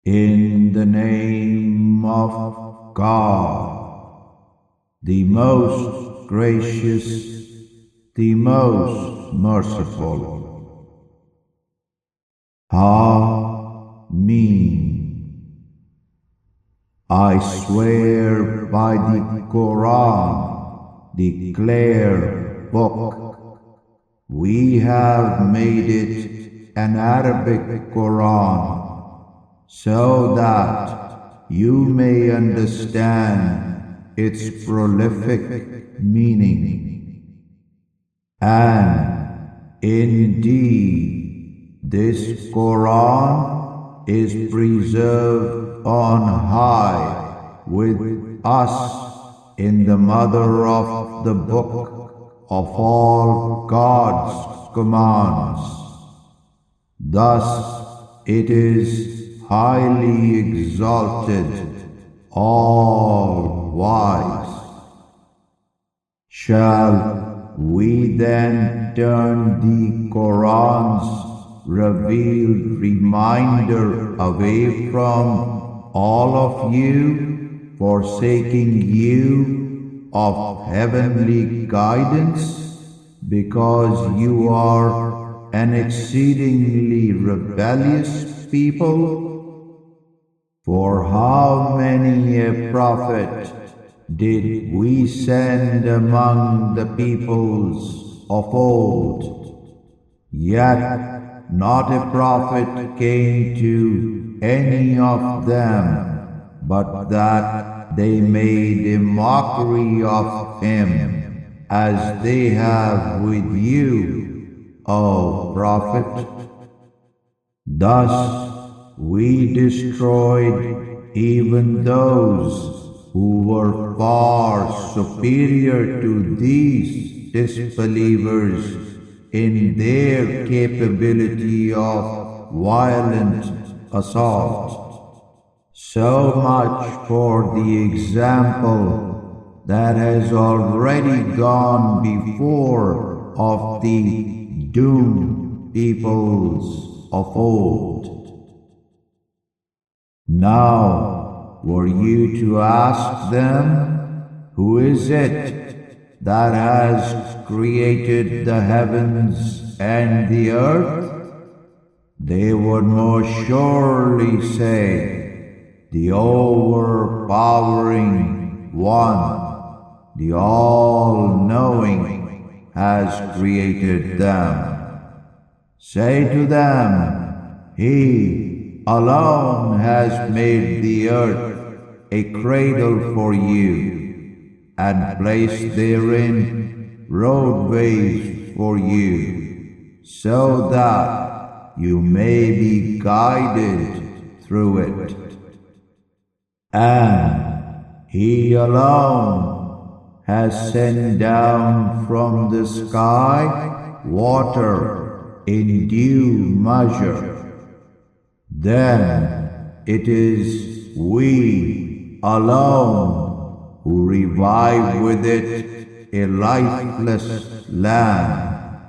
In the name of God, the most gracious, the most merciful. Ameen. I swear by the Quran, the clear book. We have made it an Arabic Quran so that you may understand its prolific meaning. And indeed, this Quran is preserved on high with us in the mother of the book of all God's commands. Thus it is highly exalted, all wise. Shall we then turn the Quran's revealed reminder away from all of you, forsaking you of heavenly guidance, because you are an exceedingly rebellious people? For how many a prophet did we send among the peoples of old? Yet not a prophet came to any of them, but that they made a mockery of him, as they have with you, O Prophet. Thus we destroyed even those who were far superior to these disbelievers in their capability of violent assault. So much for the example that has already gone before of the doomed peoples of old. Now, were you to ask them, who is it that has created the heavens and the earth? They would most surely say, the overpowering One, the all-knowing, has created them. Say to them, He alone has made the earth a cradle for you, and placed therein roadways for you, so that you may be guided through it. And He alone has sent down from the sky water in due measure. Then it is we alone who revive with it a lifeless land.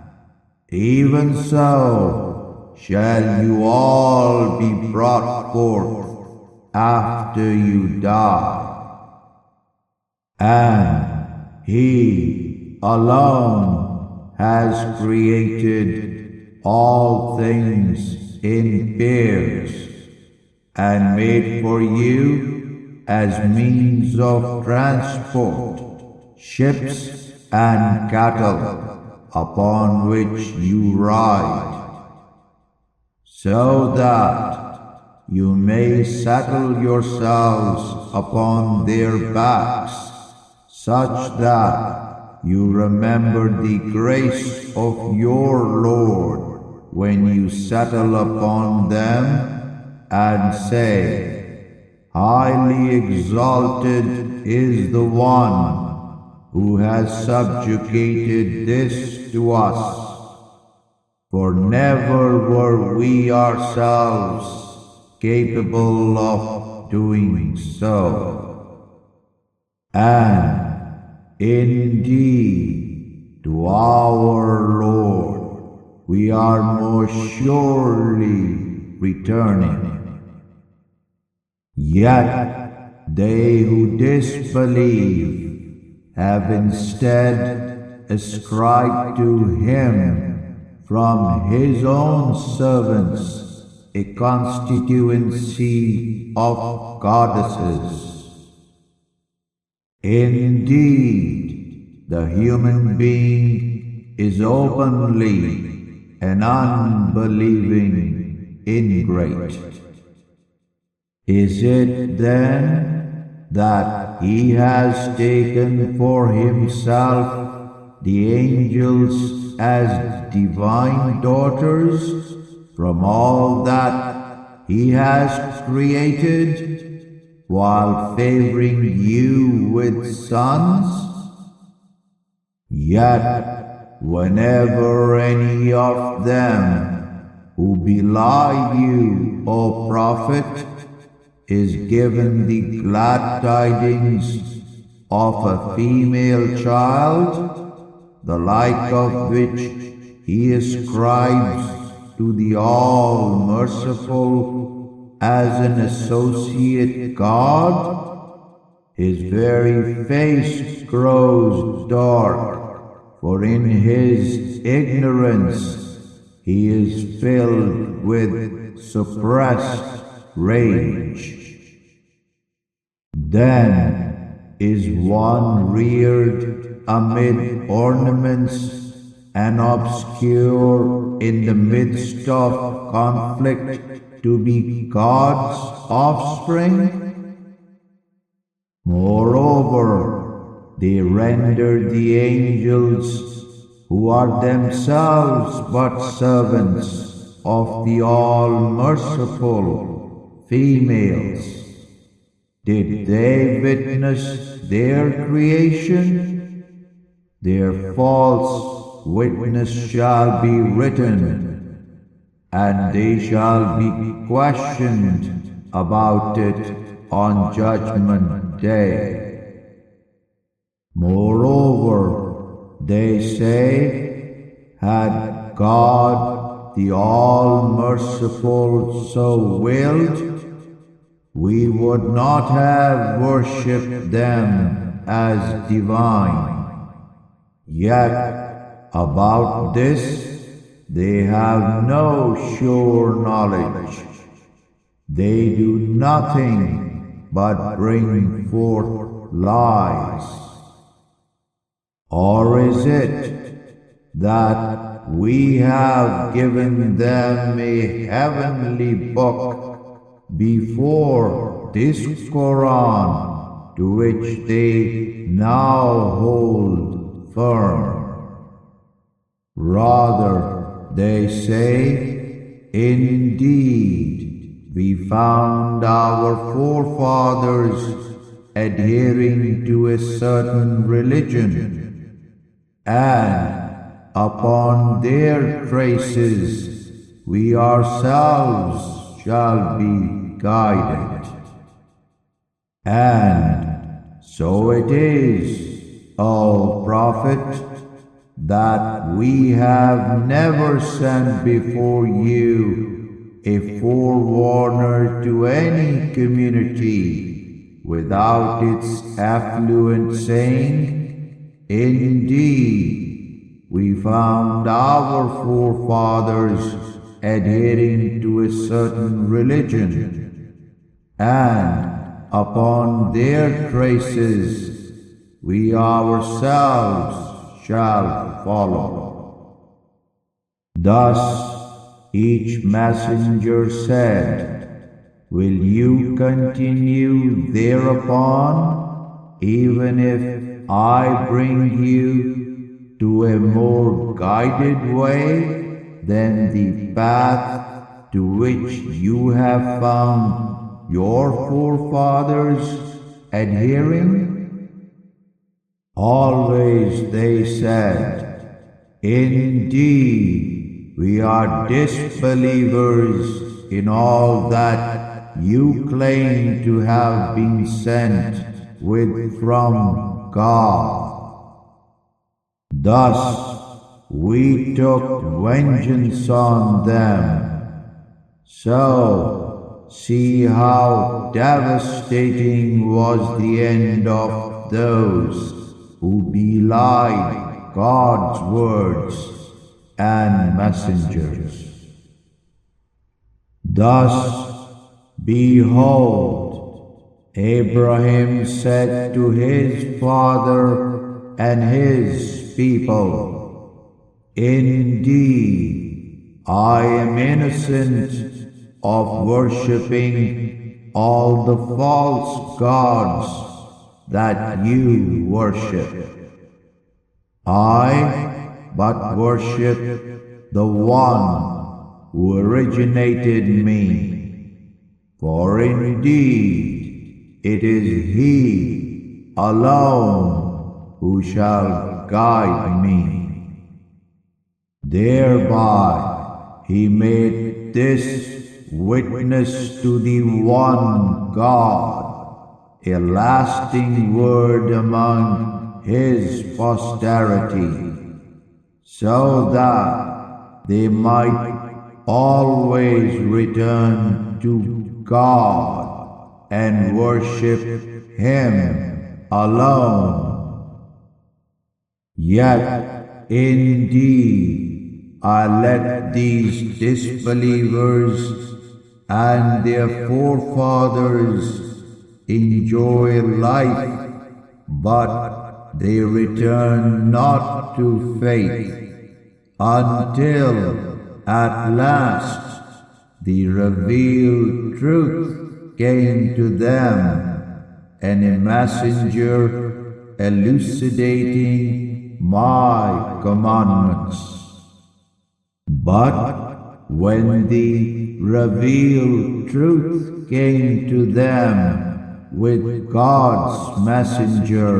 Even so shall you all be brought forth after you die. And He alone has created all things in pairs, and made for you as means of transport ships and cattle upon which you ride, so that you may settle yourselves upon their backs, such that you remember the grace of your Lord when you settle upon them, and say, Highly exalted is the One who has subjugated this to us, for never were we ourselves capable of doing so. And indeed, to our Lord we are most surely returning. Yet they who disbelieve have instead ascribed to him from his own servants a constituency of goddesses. Indeed, the human being is openly an unbelieving ingrate. Is it then that he has taken for himself the angels as divine daughters from all that he has created, while favoring you with sons? Yet whenever any of them who belie you, O Prophet, is given the glad tidings of a female child, the like of which he ascribes to the All-Merciful as an associate God, his very face grows dark, for in his ignorance he is filled with suppressed rage. Then is one reared amid ornaments and obscure in the midst of conflict to be God's offspring? Moreover, they render the angels, who are themselves but servants of the All-Merciful, females. Did they witness their creation? Their false witness shall be written, and they shall be questioned about it on Judgment Day. Moreover, they say, had God the All-Merciful so willed, we would not have worshipped them as divine. Yet about this they have no sure knowledge. They do nothing but bring forth lies. Or is it that we have given them a heavenly book before this Quran, to which they now hold firm? Rather, they say, indeed, we found our forefathers adhering to a certain religion, and upon their traces we ourselves shall be guided. And so it is, O Prophet, that we have never sent before you a forewarner to any community without its affluent saying, indeed, we found our forefathers adhering to a certain religion, and upon their traces we ourselves shall follow. Thus each messenger said, will you continue thereupon, even if I bring you to a more guided way than the path to which you have found your forefathers adhering? Always they said, indeed, we are disbelievers in all that you claim to have been sent with from God. Thus we took vengeance on them. So see how devastating was the end of those who belied God's words and messengers. Thus, behold, Abraham said to his father and his people, "Indeed, I am innocent of worshipping all the false gods that you worship. I but worship the one who originated me, for indeed it is He alone who shall guide me." Thereby He made this witness to the one God, a lasting word among His posterity, so that they might always return to God and worship Him alone. Yet, indeed, I let these disbelievers and their forefathers enjoy life, but they return not to faith until at last the revealed truth came to them, and a messenger elucidating my commandments. But when the revealed truth came to them with God's messenger,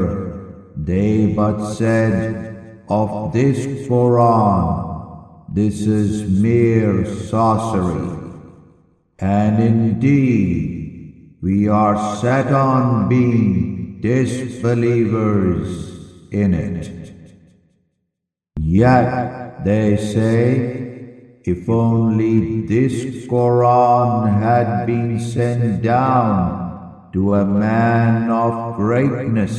they but said of this Quran, "This is mere sorcery," and indeed we are set on being disbelievers in it. Yet they say, if only this Quran had been sent down to a man of greatness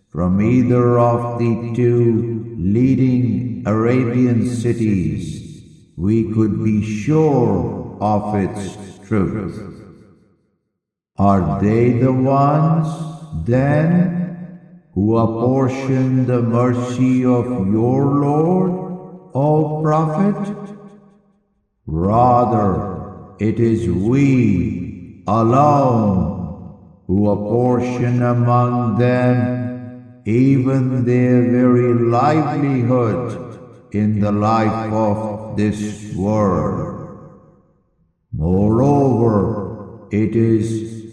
from either of the two leading Arabian cities, we could be sure of its truth. Are they the ones, then, who apportion the mercy of your Lord, O Prophet? Rather, it is we alone who apportion among them even their very livelihood in the life of this world. Moreover, it is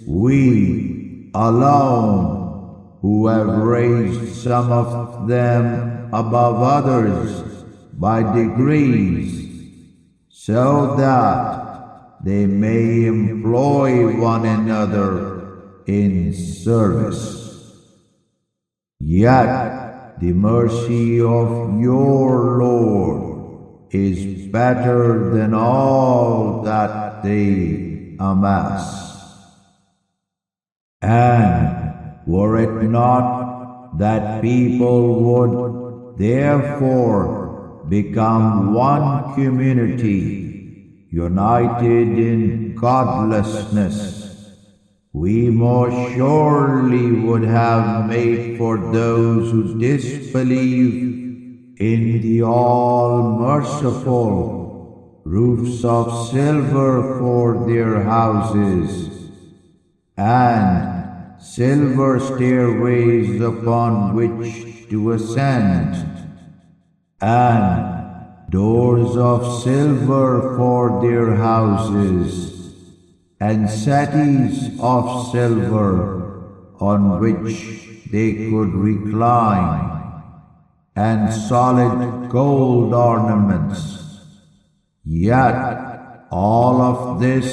we alone who have raised some of them above others by degrees, so that they may employ one another in service. Yet the mercy of your Lord is better than all that they amass. And were it not that people would therefore become one community, united in godlessness, we more surely would have made for those who disbelieve in the All-Merciful roofs of silver for their houses, and silver stairways upon which to ascend, and doors of silver for their houses, and settees of silver on which they could recline, and solid gold ornaments. Yet all of this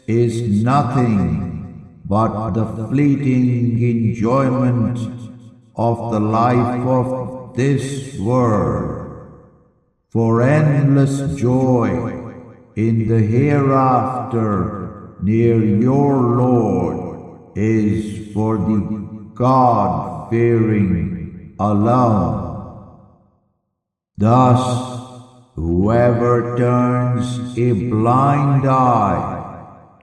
is nothing but the fleeting enjoyment of the life of this world, for endless joy in the hereafter near your Lord is for the God-fearing alone. Thus, whoever turns a blind eye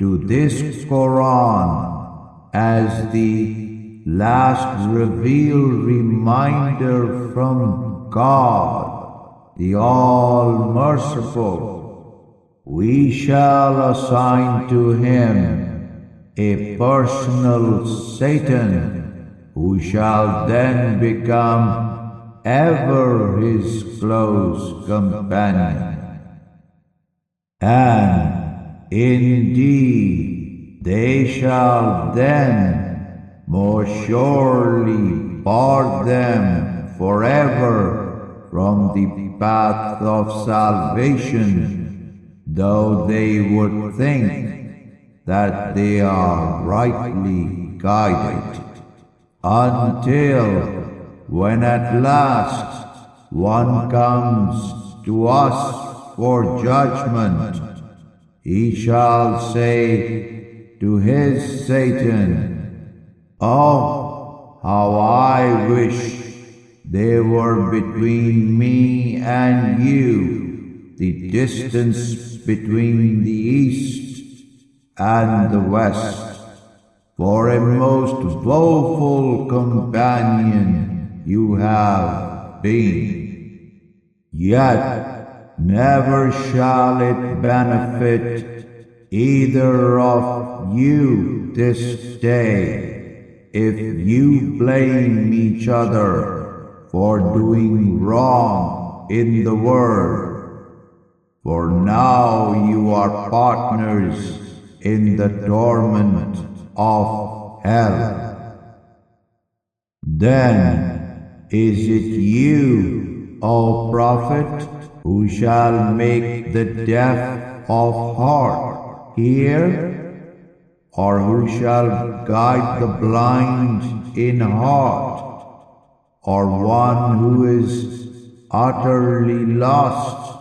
to this Quran as the last revealed reminder from God, the All-Merciful, we shall assign to him a personal Satan, who shall then become ever his close companion. And indeed, they shall then more surely bar them forever from the path of salvation, though they would think that they are rightly guided, until when at last one comes to us for judgment, he shall say to his Satan, "Oh, how I wish there were between me and you the distance between the east and the west, for a most woeful companion you have been. Yet never shall it benefit either of you this day if you blame each other for doing wrong in the world, for now you are partners in the torment of hell. Then is it you, O Prophet, who shall make the deaf of heart hear, or who shall guide the blind in heart, or one who is utterly lost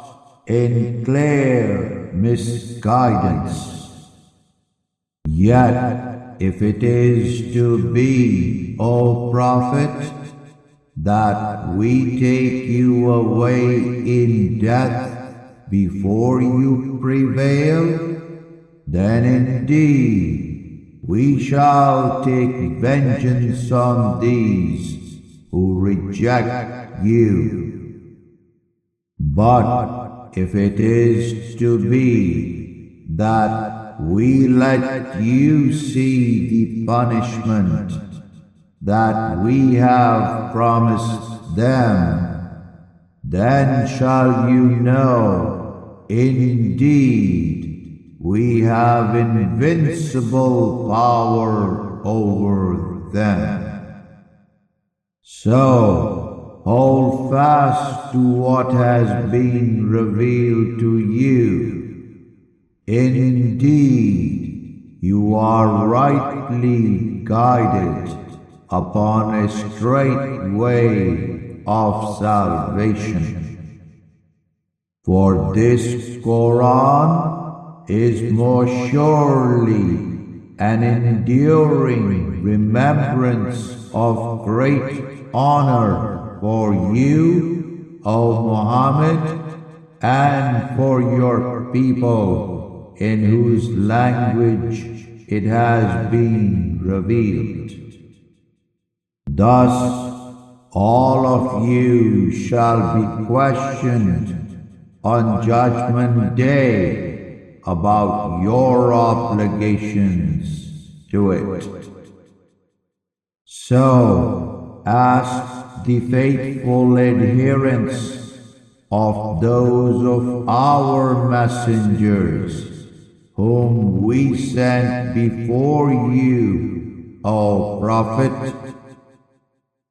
in clear misguidance? Yet, if it is to be, O Prophet, that we take you away in death before you prevail, then indeed we shall take vengeance on these who reject you. But if it is to be that we let you see the punishment that we have promised them, then shall you know, indeed, we have invincible power over them. So, hold fast to what has been revealed to you. Indeed, you are rightly guided upon a straight way of salvation. For this Quran is more surely an enduring remembrance of great honor for you, O Muhammad, and for your people, in whose language it has been revealed. Thus, all of you shall be questioned on Judgment Day about your obligations to it. So, ask the faithful adherents of those of our messengers whom we sent before you, O Prophet,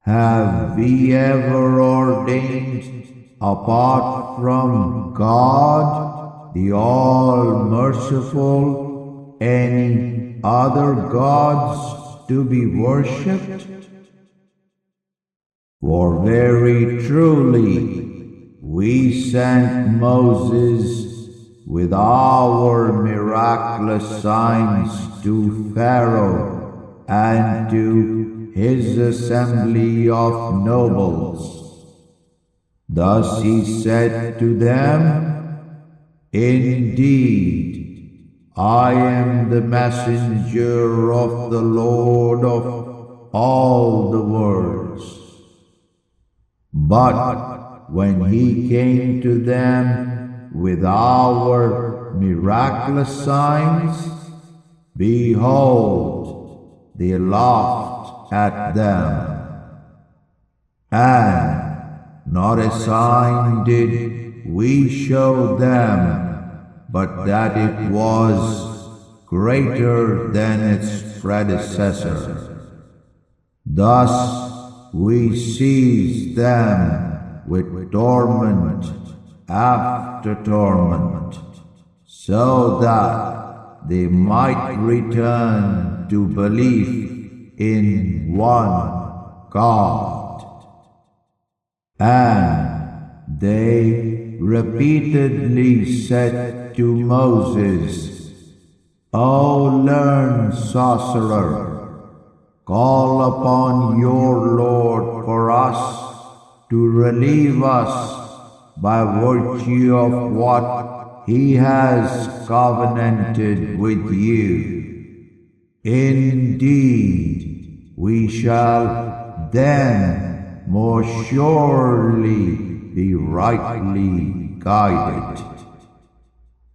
have we ever ordained, apart from God, the All-Merciful, any other gods to be worshipped? For very truly, we sent Moses with our miraculous signs to Pharaoh and to his assembly of nobles. Thus he said to them, Indeed, I am the messenger of the Lord of all the worlds. But when he came to them with our miraculous signs, behold, they laughed at them. And not a sign did we show them, but that it was greater than its predecessor. Thus we seized them with torment after torment, so that they might return to belief in one God. And they repeatedly said to Moses, O learned sorcerer, call upon your Lord for us to relieve us by virtue of what he has covenanted with you. Indeed, we shall then more surely be rightly guided.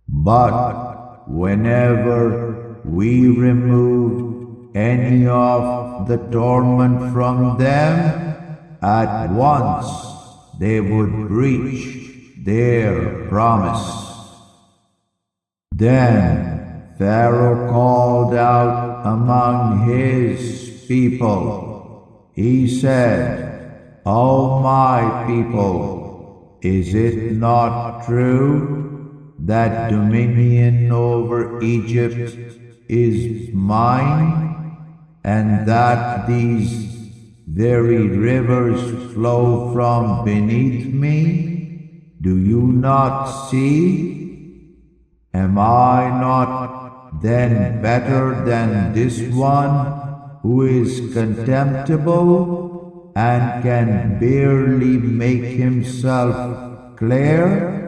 But whenever we removed any of the torment from them, at once they would breach their promise. Then Pharaoh called out among his people. He said, O my people, is it not true that dominion over Egypt is mine, and that these very rivers flow from beneath me? Do you not see? Am I not then better than this one who is contemptible and can barely make himself clear?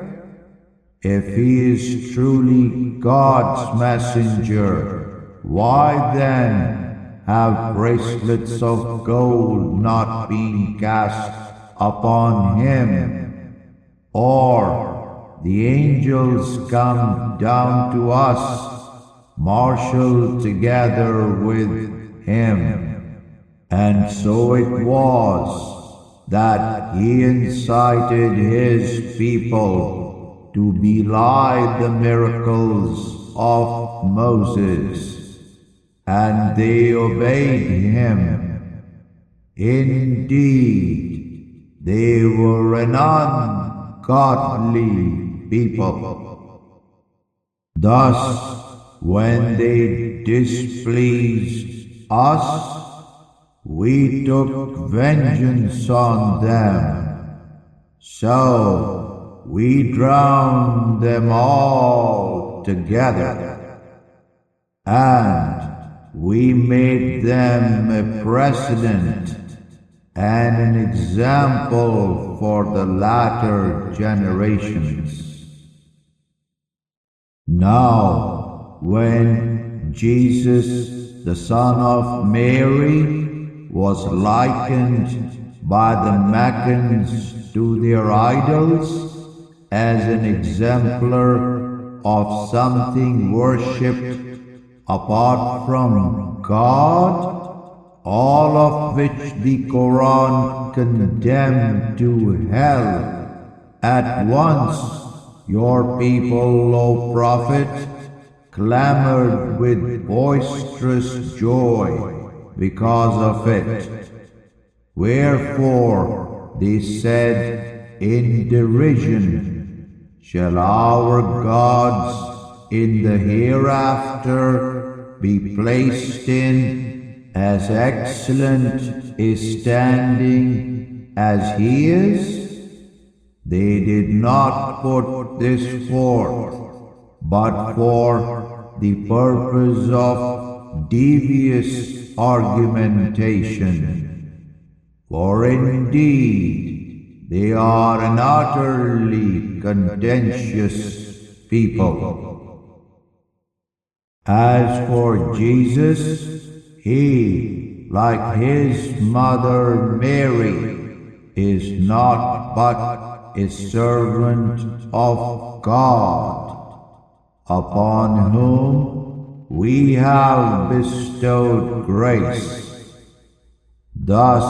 If he is truly God's messenger, why then have bracelets of gold not been cast upon him, or the angels come down to us, marshaled together with him? And so it was that he incited his people to belie the miracles of Moses, and they obeyed him. Indeed, they were an ungodly people. Thus, when they displeased us, we took vengeance on them. So we drowned them all together, and we made them a precedent and an example for the latter generations. Now, when Jesus, the son of Mary, was likened by the Meccans to their idols as an exemplar of something worshipped apart from God, all of which the Quran condemned to hell, at once your people, O Prophet, clamored with boisterous joy because of it. Wherefore they said in derision, Shall our gods in the hereafter be placed in as excellent a standing as he is? They did not put this forth, but for the purpose of devious argumentation. For indeed they are an utterly contentious people. As for Jesus, he, like his mother Mary, is not but a servant of God, upon whom we have bestowed grace. Thus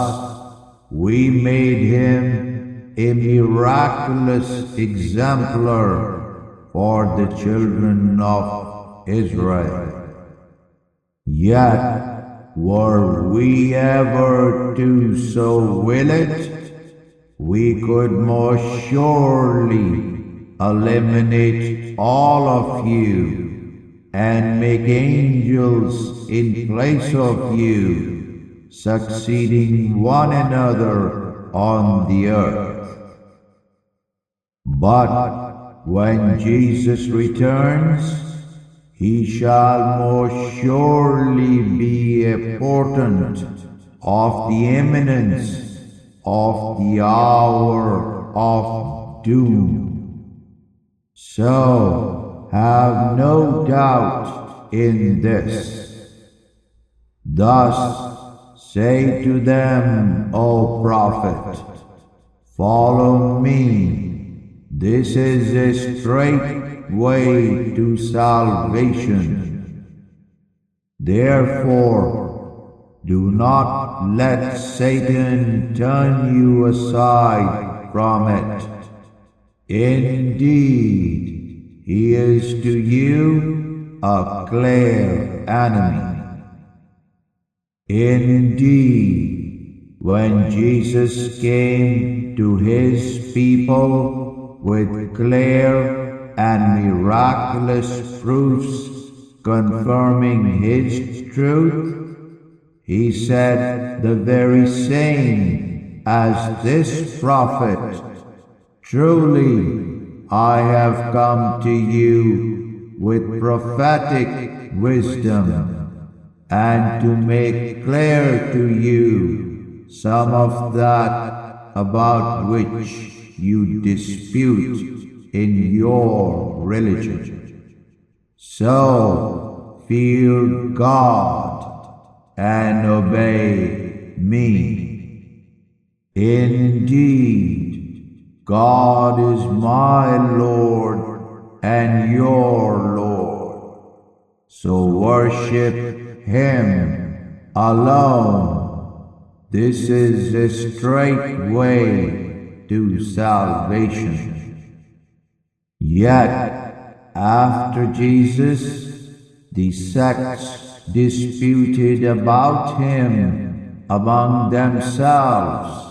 we made him a miraculous exemplar for the children of Israel. Yet, were we ever to so will it, we could most surely eliminate all of you and make angels in place of you, succeeding one another on the earth. But when Jesus returns, he shall most surely be a portent of the imminence of the hour of doom. So have no doubt in this. Thus say to them, O Prophet, follow me. This is a straight way to salvation. Therefore, do not let Satan turn you aside from it. Indeed, he is to you a clear enemy. Indeed, when Jesus came to his people with clear and miraculous proofs confirming his truth, he said the very same as this prophet. Truly, I have come to you with prophetic wisdom, and to make clear to you some of that about which you dispute in your religion. So, fear God and obey me. Indeed, God is my Lord and your Lord. So worship him alone. This is a straight way to salvation. Yet, after Jesus, the sects disputed about him among themselves.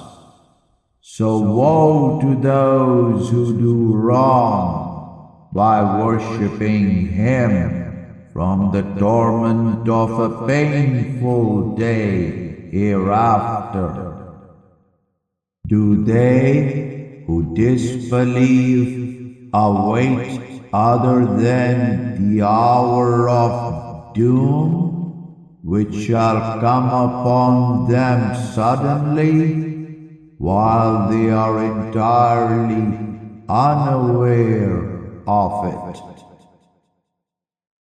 So woe to those who do wrong by worshipping him from the torment of a painful day hereafter. Do they who disbelieve await other than the hour of doom, which shall come upon them suddenly, while they are entirely unaware of it?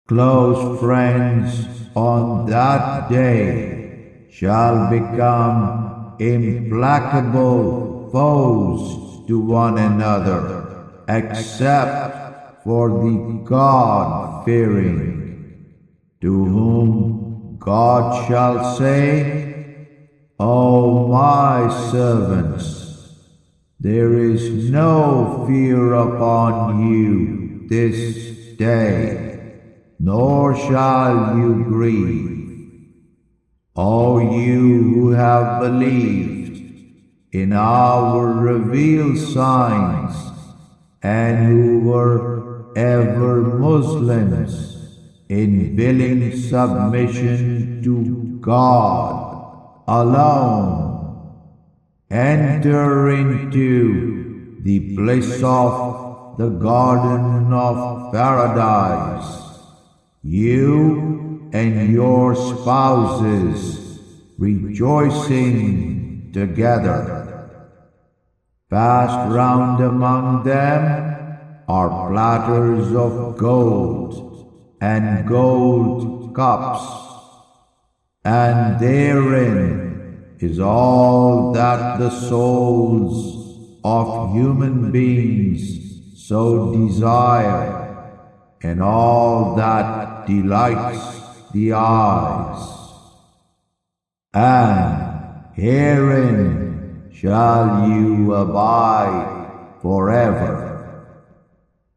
Close friends on that day shall become implacable foes to one another, except for the God-fearing, to whom God shall say, O my servants, there is no fear upon you this day, nor shall you grieve. O you who have believed in our revealed signs, and who were ever Muslims in willing submission to God alone, enter into the bliss of the garden of paradise, you and your spouses rejoicing together. Passed round among them are platters of gold and gold cups, and therein is all that the souls of human beings so desire, and all that delights the eyes. And herein shall you abide forever.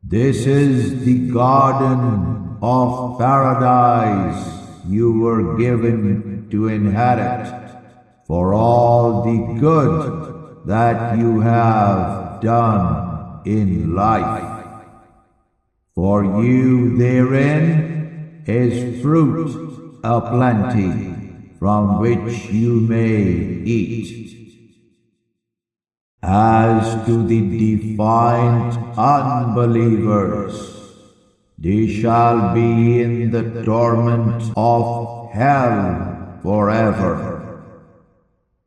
This is the garden of paradise you were given to inherit, for all the good that you have done in life. For you therein is fruit aplenty, from which you may eat. As to the defiant unbelievers, they shall be in the torment of hell forever.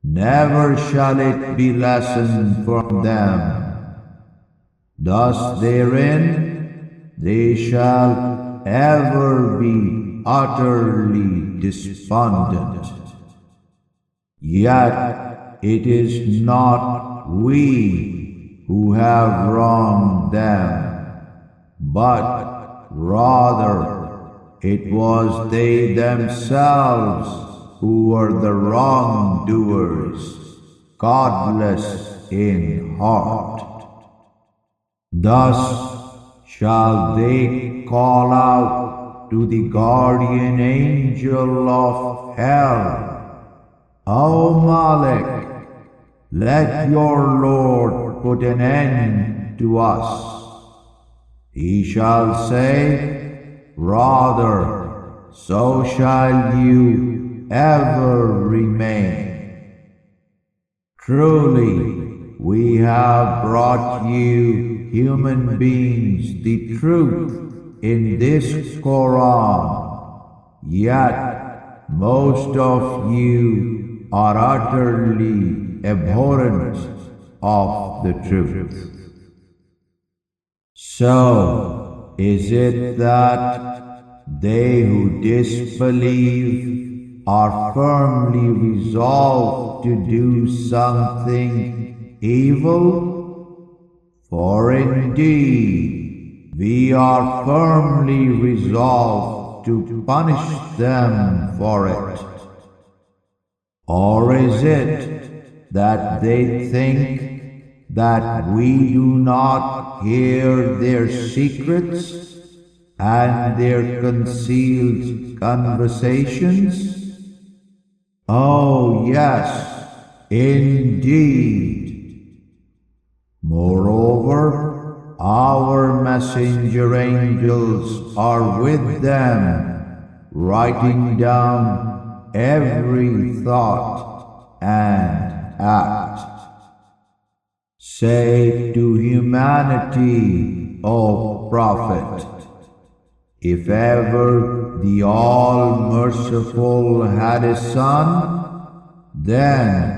Never shall it be lessened from them. Thus therein they shall ever be utterly despondent. Yet it is not we who have wronged them, but rather it was they themselves who were the wrongdoers, godless in heart. Thus shall they call out to the guardian angel of hell, O Malik, let your Lord put an end to us. He shall say, rather, so shall you ever remain. Truly, we have brought you, human beings, the truth in this Quran, yet most of you are utterly abhorrent of the truth. So, is it that they who disbelieve are firmly resolved to do something evil? For indeed, we are firmly resolved to punish them for it. Or is it that they think that we do not hear their secrets and their concealed conversations? Oh yes, indeed. Moreover, our messenger angels are with them, writing down every thought and act. Say to humanity, O Prophet, if ever the All-Merciful had a son, then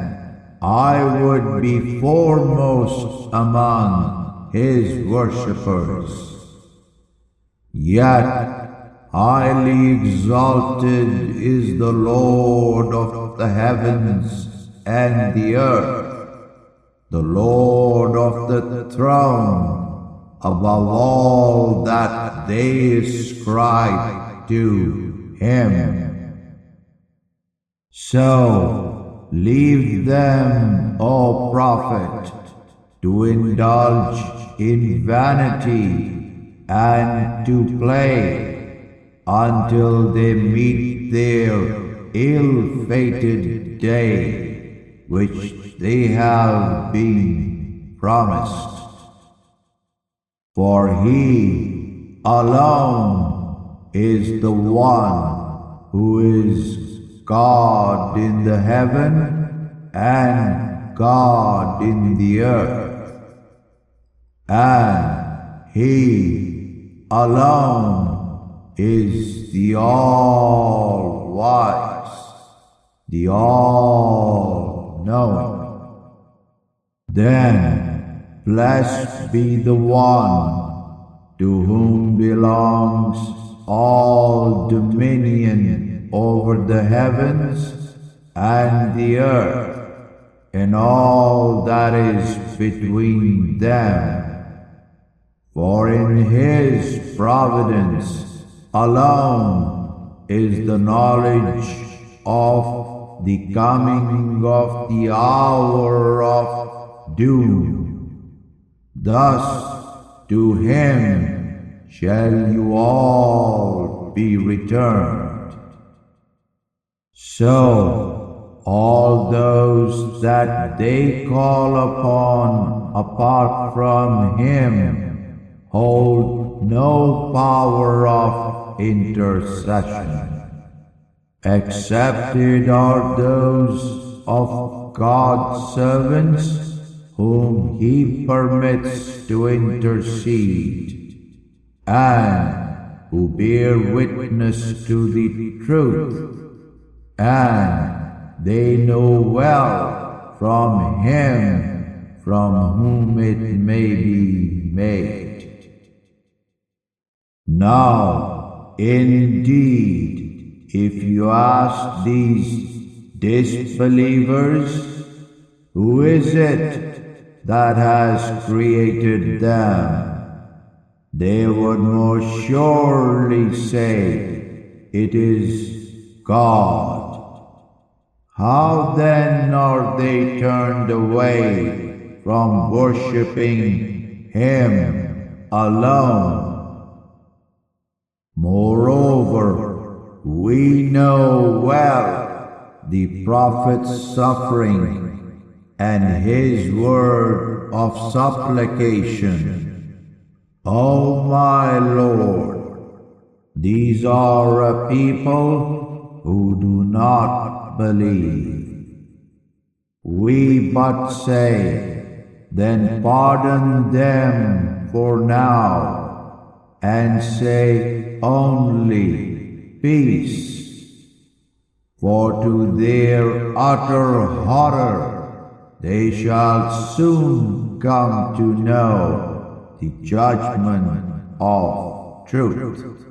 I would be foremost among his worshippers. Yet highly exalted is the Lord of the heavens and the earth, the Lord of the throne, above all that they ascribe to him. So leave them, O Prophet, to indulge in vanity and to play, until they meet their ill-fated day, which they have been promised. For He alone is the one who is God in the heaven and God in the earth, and He alone is the all-wise, the all-knowing. Then blessed be the one to whom belongs all dominion over the heavens and the earth, and all that is between them. For in his providence alone is the knowledge of the coming of the hour of doom. Thus to him shall you all be returned. So all those that they call upon apart from him hold no power of intercession. Excepted are those of God's servants whom he permits to intercede, and who bear witness to the truth, and they know well from him from whom it may be made. Now, indeed, if you ask these disbelievers, who is it that has created them? They would most surely say, it is God. How then are they turned away from worshipping him alone? Moreover, we know well the Prophet's suffering and his word of supplication. O my Lord, these are a people who do not believe. We but say, then pardon them for now, and say only peace. For to their utter horror they shall soon come to know the judgment of truth.